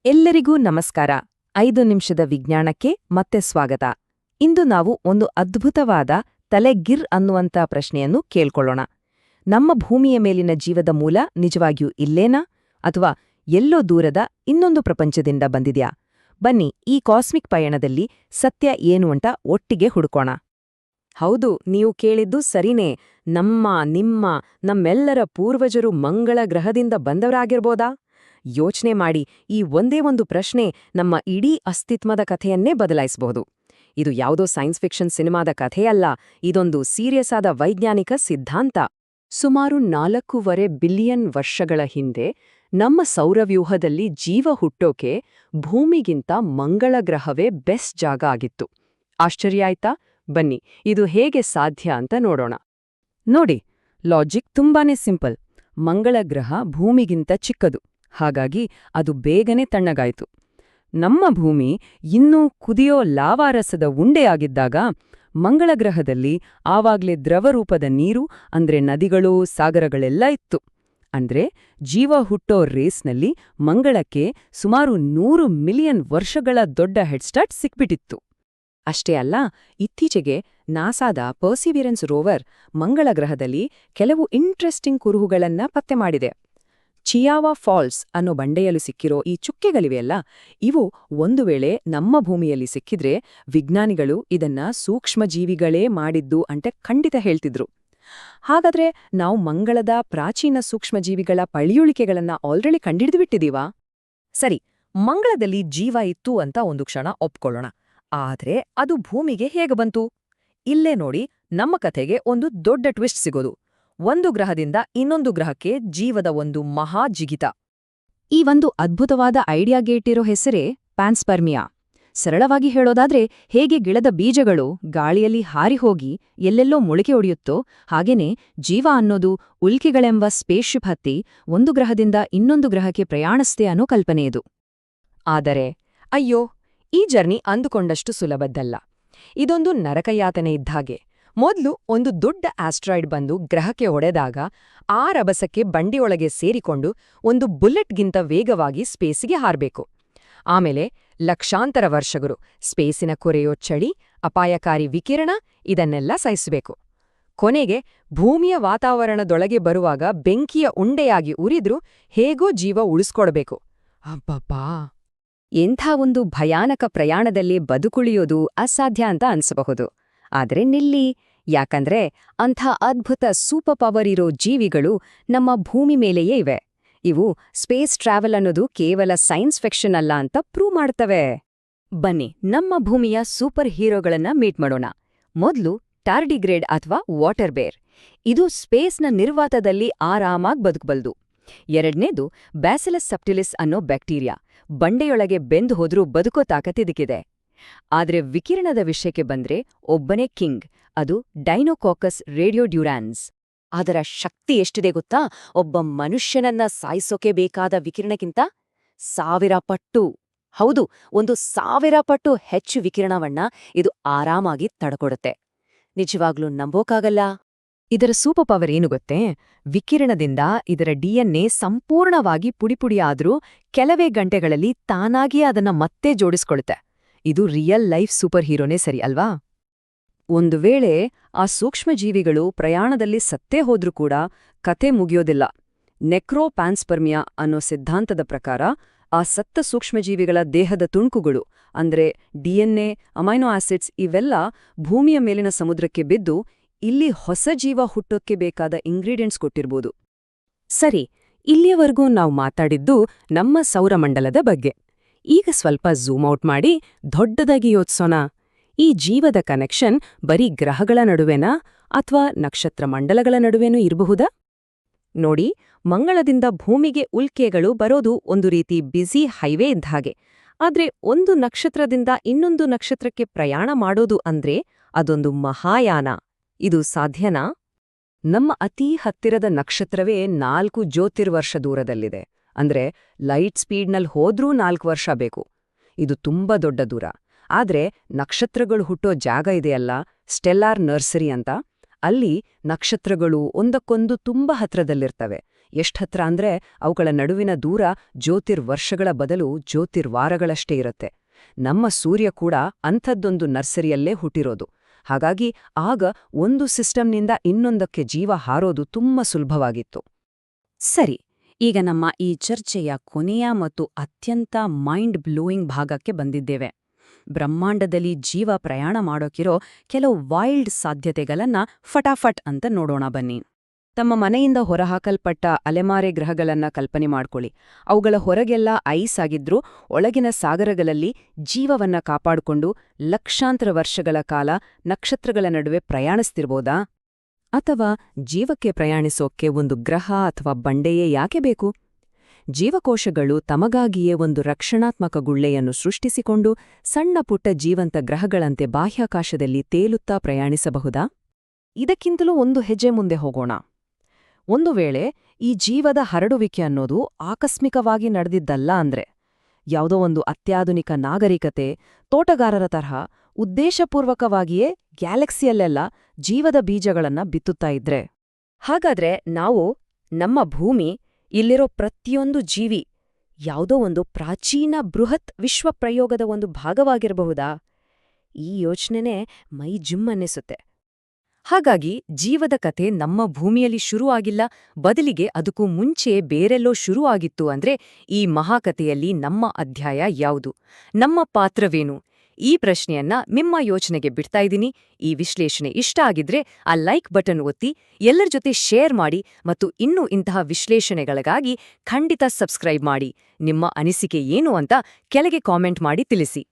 ಎಲ್ಲರಿಗೂ ನಮಸ್ಕಾರ. 5 ನಿಮಿಷದ ವಿಜ್ಞಾನಕ್ಕೆ ಮತ್ತೆ ಸ್ವಾಗತ. ಇಂದು ನಾವು ಒಂದು ಅದ್ಭುತವಾದ ತಲೆಗಿರ್ ಅನ್ನುವಂಥ ಪ್ರಶ್ನೆಯನ್ನು ಕೇಳ್ಕೊಳ್ಳೋಣ. ನಮ್ಮ ಭೂಮಿಯ ಮೇಲಿನ ಜೀವದ ಮೂಲ ನಿಜವಾಗಿಯೂ ಇಲ್ಲೇನಾ ಅಥವಾ ಎಲ್ಲೋ ದೂರದ ಇನ್ನೊಂದು ಪ್ರಪಂಚದಿಂದ ಬಂದಿದ್ಯಾ? ಬನ್ನಿ, ಈ ಕಾಸ್ಮಿಕ್ ಪಯಣದಲ್ಲಿ ಸತ್ಯ ಏನು ಅಂತ ಒಟ್ಟಿಗೆ ಹುಡುಕೋಣ. ಹೌದು, ನೀವು ಕೇಳಿದ್ದು ಸರಿನೇ. ನಿಮ್ಮ ನಮ್ಮೆಲ್ಲರ ಪೂರ್ವಜರು ಮಂಗಳ ಗ್ರಹದಿಂದ ಬಂದವರಾಗಿರ್ಬೋದಾ? ಯೋಚನೆ ಮಾಡಿ, ಈ ಒಂದೇ ಒಂದು ಪ್ರಶ್ನೆ ನಮ್ಮ ಇಡೀ ಅಸ್ತಿತ್ವದ ಕಥೆಯನ್ನೇ ಬದಲಾಯಿಸಬಹುದು. ಇದು ಯಾವುದೋ ಸೈನ್ಸ್ ಫಿಕ್ಷನ್ ಸಿನಿಮಾದ ಕಥೆಯಲ್ಲ, ಇದೊಂದು ಸೀರಿಯಸ್ ಆದ ವೈಜ್ಞಾನಿಕ ಸಿದ್ಧಾಂತ. ಸುಮಾರು 4.5 ಬಿಲಿಯನ್ ವರ್ಷಗಳ ಹಿಂದೆ ನಮ್ಮ ಸೌರವ್ಯೂಹದಲ್ಲಿ ಜೀವ ಹುಟ್ಟೋಕೆ ಭೂಮಿಗಿಂತ ಮಂಗಳ ಗ್ರಹವೇ ಬೆಸ್ಟ್ ಜಾಗ ಆಗಿತ್ತು. ಆಶ್ಚರ್ಯ ಆಯ್ತಾ? ಬನ್ನಿ, ಇದು ಹೇಗೆ ಸಾಧ್ಯ ಅಂತ ನೋಡೋಣ. ನೋಡಿ, ಲಾಜಿಕ್ ತುಂಬಾನೇ ಸಿಂಪಲ್. ಮಂಗಳ ಗ್ರಹ ಭೂಮಿಗಿಂತ ಚಿಕ್ಕದು, ಹಾಗಾಗಿ ಅದು ಬೇಗನೆ ತಣ್ಣಗಾಯಿತು. ನಮ್ಮ ಭೂಮಿ ಇನ್ನೂ ಕುದಿಯೋ ಲಾವಾರಸದ ಉಂಡೆಯಾಗಿದ್ದಾಗ ಮಂಗಳ ಗ್ರಹದಲ್ಲಿ ಆವಾಗ್ಲೇ ದ್ರವರೂಪದ ನೀರು ಅಂದ್ರೆ ನದಿಗಳು, ಸಾಗರಗಳೆಲ್ಲ ಇತ್ತು. ಅಂದ್ರೆ ಜೀವ ಹುಟ್ಟೋ ರೇಸ್ನಲ್ಲಿ ಮಂಗಳಕ್ಕೆ ಸುಮಾರು 100 ಮಿಲಿಯನ್ ವರ್ಷಗಳ ದೊಡ್ಡ ಹೆಡ್ಸ್ಟಾರ್ಟ್ ಸಿಕ್ಬಿಟ್ಟಿತ್ತು. ಅಷ್ಟೇ ಅಲ್ಲ, ಇತ್ತೀಚೆಗೆ ನಾಸಾದ ಪರ್ಸಿವಿಯರೆನ್ಸ್ ರೋವರ್ ಮಂಗಳ ಗ್ರಹದಲ್ಲಿ ಕೆಲವು ಇಂಟ್ರೆಸ್ಟಿಂಗ್ ಕುರುಹುಗಳನ್ನ ಪತ್ತೆ ಮಾಡಿದೆ. ಚಿಯಾವಾ ಫಾಲ್ಸ್ ಅನ್ನೋ ಬಂಡೆಯಲು ಸಿಕ್ಕಿರೋ ಈ ಚುಕ್ಕೆಗಳಿವೆಯಲ್ಲ, ಇವು ಒಂದು ವೇಳೆ ನಮ್ಮ ಭೂಮಿಯಲ್ಲಿ ಸಿಕ್ಕಿದ್ರೆ ವಿಜ್ಞಾನಿಗಳು ಇದನ್ನ ಸೂಕ್ಷ್ಮಜೀವಿಗಳೇ ಮಾಡಿದ್ದು ಅಂತ ಖಂಡಿತ ಹೇಳ್ತಿದ್ರು. ಹಾಗಾದ್ರೆ ನಾವು ಮಂಗಳದ ಪ್ರಾಚೀನ ಸೂಕ್ಷ್ಮಜೀವಿಗಳ ಪಳಿಯುಳಿಕೆಗಳನ್ನ ಆಲ್ರೆಡಿ ಕಂಡಿಡಿದುಬಿಟ್ಟಿದೀವಾ? ಸರಿ, ಮಂಗಳದಲ್ಲಿ ಜೀವ ಇತ್ತು ಅಂತ ಒಂದು ಕ್ಷಣ ಒಪ್ಕೊಳ್ಳೋಣ. ಆದ್ರೆ ಅದು ಭೂಮಿಗೆ ಹೇಗೆ ಬಂತು? ಇಲ್ಲೇ ನೋಡಿ, ನಮ್ಮ ಕಥೆಗೆ ಒಂದು ದೊಡ್ಡ ಟ್ವಿಸ್ಟ್ ಸಿಗೋದು. ಒಂದು ಗ್ರಹದಿಂದ ಇನ್ನೊಂದು ಗ್ರಹಕ್ಕೆ ಜೀವದ ಒಂದು ಮಹಾ ಜಿಗಿತ. ಈ ಒಂದು ಅದ್ಭುತವಾದ ಐಡಿಯಾಗೇಟಿರೋ ಹೆಸರೇ ಪ್ಯಾನ್ಸ್ಪರ್ಮಿಯಾ. ಸರಳವಾಗಿ ಹೇಳೋದಾದ್ರೆ, ಹೇಗೆ ಗಿಳದ ಬೀಜಗಳು ಗಾಳಿಯಲ್ಲಿ ಹಾರಿಹೋಗಿ ಎಲ್ಲೆಲ್ಲೋ ಮೊಳಕೆ ಒಡೆಯುತ್ತೋ ಹಾಗೇನೆ ಜೀವ ಅನ್ನೋದು ಉಲ್ಕೆಗಳೆಂಬ ಸ್ಪೇಸ್‌ಶಿಪ್ ಹತ್ತಿ ಒಂದು ಗ್ರಹದಿಂದ ಇನ್ನೊಂದು ಗ್ರಹಕ್ಕೆ ಪ್ರಯಾಣಿಸ್ತೆ ಅನ್ನೋ ಕಲ್ಪನೆಯಿದು. ಆದರೆ ಅಯ್ಯೋ, ಈ ಜರ್ನಿ ಅಂದುಕೊಂಡಷ್ಟು ಸುಲಭದ್ದಲ್ಲ. ಇದೊಂದು ನರಕಯಾತನೆ ಇದ್ಹಾಗೆ. ಮೊದಲು ಒಂದು ದೊಡ್ಡ ಆಸ್ಟ್ರಾಯ್ಡ್ ಬಂದು ಗ್ರಹಕ್ಕೆ ಹೊಡೆದಾಗ ಆ ರಭಸಕ್ಕೆ ಬಂಡಿಯೊಳಗೆ ಸೇರಿಕೊಂಡು ಒಂದು ಬುಲೆಟ್ಗಿಂತ ವೇಗವಾಗಿ ಸ್ಪೇಸಿಗೆ ಹಾರಬೇಕು. ಆಮೇಲೆ ಲಕ್ಷಾಂತರ ವರ್ಷಗಳು ಸ್ಪೇಸಿನ ಕೊರೆಯೋ ಚಳಿ, ಅಪಾಯಕಾರಿ ವಿಕಿರಣ ಇದನ್ನೆಲ್ಲ ಸಹಿಸಬೇಕು. ಕೊನೆಗೆ ಭೂಮಿಯ ವಾತಾವರಣದೊಳಗೆ ಬರುವಾಗ ಬೆಂಕಿಯ ಉಂಡೆಯಾಗಿ ಉರಿದ್ರೂ ಹೇಗೋ ಜೀವ ಉಳಿಸ್ಕೊಡ್ಬೇಕು. ಅಬ್ಬಬ್ಬಾ! ಎಂಥ ಒಂದು ಭಯಾನಕ ಪ್ರಯಾಣದಲ್ಲಿ ಬದುಕುಳಿಯೋದು ಅಸಾಧ್ಯ ಅಂತ ಅನ್ಸಬಹುದು. ಆದ್ರೆ ನಿಲ್ಲಿ, ಯಾಕಂದ್ರೆ ಅಂಥ ಅದ್ಭುತ ಸೂಪರ್ ಪವರ್ ಇರೋ ಜೀವಿಗಳು ನಮ್ಮ ಭೂಮಿ ಮೇಲೆಯೇ ಇವೆ. ಇವು ಸ್ಪೇಸ್ ಟ್ರಾವೆಲ್ ಅನ್ನೋದು ಕೇವಲ ಸೈನ್ಸ್ ಫಿಕ್ಷನ್ ಅಲ್ಲ ಅಂತ ಪ್ರೂವ್ ಮಾಡ್ತವೆ. ಬನ್ನಿ, ನಮ್ಮ ಭೂಮಿಯ ಸೂಪರ್ ಹೀರೋಗಳನ್ನ ಮೀಟ್ ಮಾಡೋಣ. ಮೊದಲು ಟಾರ್ಡಿಗ್ರೇಡ್ ಅಥವಾ ವಾಟರ್ ಬೇರ್. ಇದು ಸ್ಪೇಸ್ನ ನಿರ್ವಾತದಲ್ಲಿ ಆರಾಮಾಗಿ ಬದುಕಬಲ್ದು. ಎರಡನೇದು ಬ್ಯಾಸಿಲಸ್ ಸಬ್ಟಿಲಿಸ್ ಅನ್ನೋ ಬ್ಯಾಕ್ಟೀರಿಯಾ. ಬಂಡೆಯೊಳಗೆ ಬೆಂದು ಹೋದ್ರೂ ಬದುಕೋ ತಾಕತ್ತಿದಕ್ಕಿದೆ. ಆದ್ರೆ ವಿಕಿರಣದ ವಿಷಯಕ್ಕೆ ಬಂದ್ರೆ ಒಬ್ಬನೇ ಕಿಂಗ್, ಅದು ಡೈನೋಕಾಕಸ್ ರೇಡಿಯೋಡ್ಯೂರಾನ್ಸ್. ಅದರ ಶಕ್ತಿ ಎಷ್ಟಿದೆ ಗೊತ್ತಾ? ಒಬ್ಬ ಮನುಷ್ಯನನ್ನ ಸಾಯಿಸೋಕೆ ಬೇಕಾದ ವಿಕಿರಣಕ್ಕಿಂತ 1000 ಪಟ್ಟು, ಹೌದು, 1000 ಪಟ್ಟು ಹೆಚ್ಚು ವಿಕಿರಣವನ್ನ ಇದು ಆರಾಮಾಗಿ ತಡ್ಕೊಡುತ್ತೆ. ನಿಜವಾಗ್ಲೂ ನಂಬೋಕಾಗಲ್ಲ. ಇದರ ಸೂಪರ್ ಪವರ್ ಏನು ಗೊತ್ತೇ? ವಿಕಿರಣದಿಂದ ಇದರ ಡಿಎನ್ಎ ಸಂಪೂರ್ಣವಾಗಿ ಪುಡಿಪುಡಿಯಾದ್ರೂ ಕೆಲವೇ ಗಂಟೆಗಳಲ್ಲಿ ತಾನಾಗಿಯೇ ಅದನ್ನ ಮತ್ತೆ ಜೋಡಿಸ್ಕೊಳುತ್ತೆ. ಇದು ರಿಯಲ್ ಲೈಫ್ ಸೂಪರ್ ಹೀರೋನೇ ಸರಿ ಅಲ್ವಾ? ಒಂದು ವೇಳೆ ಆ ಸೂಕ್ಷ್ಮಜೀವಿಗಳು ಪ್ರಯಾಣದಲ್ಲಿ ಸತ್ತೇ ಹೋದ್ರೂ ಕೂಡ ಕತೆ ಮುಗಿಯೋದಿಲ್ಲ. ನೆಕ್ರೋ ಪ್ಯಾನ್ಸ್ಪರ್ಮಿಯಾ ಅನ್ನೋ ಸಿದ್ಧಾಂತದ ಪ್ರಕಾರ ಆ ಸತ್ತ ಸೂಕ್ಷ್ಮಜೀವಿಗಳ ದೇಹದ ತುಣುಕುಗಳು ಅಂದ್ರೆ ಡಿಎನ್ಎ, ಅಮೈನೋ ಆಸಿಡ್ಸ್ ಇವೆಲ್ಲ ಭೂಮಿಯ ಮೇಲಿನ ಸಮುದ್ರಕ್ಕೆ ಬಿದ್ದು ಇಲ್ಲಿ ಹೊಸ ಜೀವ ಹುಟ್ಟೋಕ್ಕೆ ಬೇಕಾದ ಇಂಗ್ರೀಡಿಯೆಂಟ್ಸ್ ಕೊಟ್ಟಿರ್ಬೋದು. ಸರಿ, ಇಲ್ಲಿಯವರೆಗೂ ನಾವು ಮಾತಾಡಿದ್ದು ನಮ್ಮ ಸೌರಮಂಡಲದ ಬಗ್ಗೆ. ಈಗ ಸ್ವಲ್ಪ ಝೂಮ್ ಔಟ್ ಮಾಡಿ ದೊಡ್ಡದಾಗಿ ಯೋಚಿಸೋಣ. ಈ ಜೀವದ ಕನೆಕ್ಷನ್ ಬರೀ ಗ್ರಹಗಳ ನಡುವೆನಾ ಅಥವಾ ನಕ್ಷತ್ರ ಮಂಡಲಗಳ ನಡುವೆನೂ ಇರಬಹುದಾ? ನೋಡಿ, ಮಂಗಳದಿಂದ ಭೂಮಿಗೆ ಉಲ್ಕೆಗಳು ಬರೋದು ಒಂದು ರೀತಿ ಬ್ಯುಸಿ ಹೈವೇ ಇದ್ಹಾಗೆ. ಆದ್ರೆ ಒಂದು ನಕ್ಷತ್ರದಿಂದ ಇನ್ನೊಂದು ನಕ್ಷತ್ರಕ್ಕೆ ಪ್ರಯಾಣ ಮಾಡೋದು ಅಂದ್ರೆ ಅದೊಂದು ಮಹಾಯಾನ. ಇದು ಸಾಧ್ಯನಾ? ನಮ್ಮ ಅತೀ ಹತ್ತಿರದ ನಕ್ಷತ್ರವೇ 4 ಜ್ಯೋತಿರ್ವರ್ಷ ದೂರದಲ್ಲಿದೆ. ಅಂದ್ರೆ ಲೈಟ್ ಸ್ಪೀಡ್ನಲ್ಲಿ ಹೋದ್ರೂ 4 ವರ್ಷ ಬೇಕು. ಇದು ತುಂಬಾ ದೊಡ್ಡ ದೂರ. ಆದ್ರೆ ನಕ್ಷತ್ರಗಳು ಹುಟ್ಟೋ ಜಾಗ ಇದೆಯಲ್ಲ, ಸ್ಟೆಲ್ಲಾರ್ ನರ್ಸರಿ ಅಂತ, ಅಲ್ಲಿ ನಕ್ಷತ್ರಗಳು ಒಂದಕ್ಕೊಂದು ತುಂಬಾ ಹತ್ರದಲ್ಲಿರ್ತವೆ. ಎಷ್ಟ್ ಅಂದ್ರೆ ಅವುಗಳ ನಡುವಿನ ದೂರ ಜ್ಯೋತಿರ್ವರ್ಷಗಳ ಬದಲು ಜ್ಯೋತಿರ್ವಾರಗಳಷ್ಟೇ ಇರುತ್ತೆ. ನಮ್ಮ ಸೂರ್ಯ ಕೂಡ ಅಂಥದ್ದೊಂದು ನರ್ಸರಿಯಲ್ಲೇ ಹುಟ್ಟಿರೋದು. ಹಾಗಾಗಿ ಆಗ ಒಂದು ಸಿಸ್ಟಮ್ನಿಂದ ಇನ್ನೊಂದಕ್ಕೆ ಜೀವ ಹಾರೋದು ತುಂಬಾ ಸುಲಭವಾಗಿತ್ತು. ಸರಿ, ಈಗ ನಮ್ಮ ಈ ಚರ್ಚೆಯ ಕೊನೆಯ ಮತ್ತು ಅತ್ಯಂತ ಮೈಂಡ್ ಬ್ಲೋಯಿಂಗ್ ಭಾಗಕ್ಕೆ ಬಂದಿದ್ದೇವೆ. ಬ್ರಹ್ಮಾಂಡದಲ್ಲಿ ಜೀವ ಪ್ರಯಾಣ ಮಾಡೋಕಿರೋ ಕೆಲವು ವೈಲ್ಡ್ ಸಾಧ್ಯತೆಗಳನ್ನ ಫಟಾಫಟ್ ಅಂತ ನೋಡೋಣ ಬನ್ನಿ. ತಮ್ಮ ಮನೆಯಿಂದ ಹೊರಹಾಕಲ್ಪಟ್ಟ ಅಲೆಮಾರೆ ಗ್ರಹಗಳನ್ನ ಕಲ್ಪನೆ ಮಾಡ್ಕೊಳ್ಳಿ. ಅವುಗಳ ಹೊರಗೆಲ್ಲ ಐಸ್ ಆಗಿದ್ರೂ ಒಳಗಿನ ಸಾಗರಗಳಲ್ಲಿ ಜೀವವನ್ನ ಕಾಪಾಡಿಕೊಂಡು ಲಕ್ಷಾಂತರ ವರ್ಷಗಳ ಕಾಲ ನಕ್ಷತ್ರಗಳ ನಡುವೆ ಪ್ರಯಾಣಿಸ್ತಿರ್ಬೋದಾ? ಅಥವಾ ಜೀವಕ್ಕೆ ಪ್ರಯಾಣಿಸೋಕ್ಕೆ ಒಂದು ಗ್ರಹ ಅಥವಾ ಬಂಡೆಯೇ ಯಾಕೆ ಬೇಕು? ಜೀವಕೋಶಗಳು ತಮಗಾಗಿಯೇ ಒಂದು ರಕ್ಷಣಾತ್ಮಕ ಗುಳ್ಳೆಯನ್ನು ಸೃಷ್ಟಿಸಿಕೊಂಡು ಸಣ್ಣ ಪುಟ್ಟ ಜೀವಂತ ಗ್ರಹಗಳಂತೆ ಬಾಹ್ಯಾಕಾಶದಲ್ಲಿ ತೇಲುತ್ತಾ ಪ್ರಯಾಣಿಸಬಹುದಾ? ಇದಕ್ಕಿಂತಲೂ ಒಂದು ಹೆಜ್ಜೆ ಮುಂದೆ ಹೋಗೋಣ. ಒಂದು ವೇಳೆ ಈ ಜೀವದ ಹರಡುವಿಕೆ ಅನ್ನೋದು ಆಕಸ್ಮಿಕವಾಗಿ ನಡೆದಿದ್ದಲ್ಲ ಅಂದ್ರೆ, ಯಾವುದೋ ಒಂದು ಅತ್ಯಾಧುನಿಕ ನಾಗರಿಕತೆ, ತೋಟಗಾರರ ತರಹ ಉದ್ದೇಶಪೂರ್ವಕವಾಗಿಯೇ ಗ್ಯಾಲಕ್ಸಿಯಲ್ಲೆಲ್ಲ ಜೀವದ ಬೀಜಗಳನ್ನ ಬಿತ್ತುತ್ತಾ ಇದ್ರೆ, ಹಾಗಾದ್ರೆ ನಾವು, ನಮ್ಮ ಭೂಮಿ, ಇಲ್ಲಿರೋ ಪ್ರತಿಯೊಂದು ಜೀವಿ ಯಾವುದೋ ಒಂದು ಪ್ರಾಚೀನ ಬೃಹತ್ ವಿಶ್ವಪ್ರಯೋಗದ ಒಂದು ಭಾಗವಾಗಿರಬಹುದಾ? ಈ ಯೋಚನೆನೇ ಮೈ ಜುಮ್ ಅನ್ನಿಸುತ್ತೆ. ಹಾಗಾಗಿ ಜೀವದ ಕಥೆ ನಮ್ಮ ಭೂಮಿಯಲ್ಲಿ ಶುರು ಆಗಿಲ್ಲ, ಬದಲಿಗೆ ಅದಕ್ಕೂ ಮುಂಚೆ ಬೇರೆಲ್ಲೋ ಶುರು ಆಗಿತ್ತು ಅಂದ್ರೆ ಈ ಮಹಾಕಥೆಯಲ್ಲಿ ನಮ್ಮ ಅಧ್ಯಾಯ ಯಾವುದು? ನಮ್ಮ ಪಾತ್ರವೇನು? ಈ ಪ್ರಶ್ನೆಯನ್ನ ನಿಮ್ಮ ಯೋಚನೆಗೆ ಬಿಡ್ತಾ ಇದ್ದೀನಿ. ಈ ವಿಶ್ಲೇಷಣೆ ಇಷ್ಟ ಆಗಿದ್ರೆ ಆ ಲೈಕ್ ಬಟನ್ ಒತ್ತಿ, ಎಲ್ಲರ ಜೊತೆ ಶೇರ್ ಮಾಡಿ ಮತ್ತು ಇನ್ನೂ ಇಂತಹ ವಿಶ್ಲೇಷಣೆಗಳಿಗಾಗಿ ಖಂಡಿತ ಸಬ್ಸ್ಕ್ರೈಬ್ ಮಾಡಿ. ನಿಮ್ಮ ಅನಿಸಿಕೆ ಏನು ಅಂತ ಕೆಳಗೆ ಕಾಮೆಂಟ್ ಮಾಡಿ ತಿಳಿಸಿ.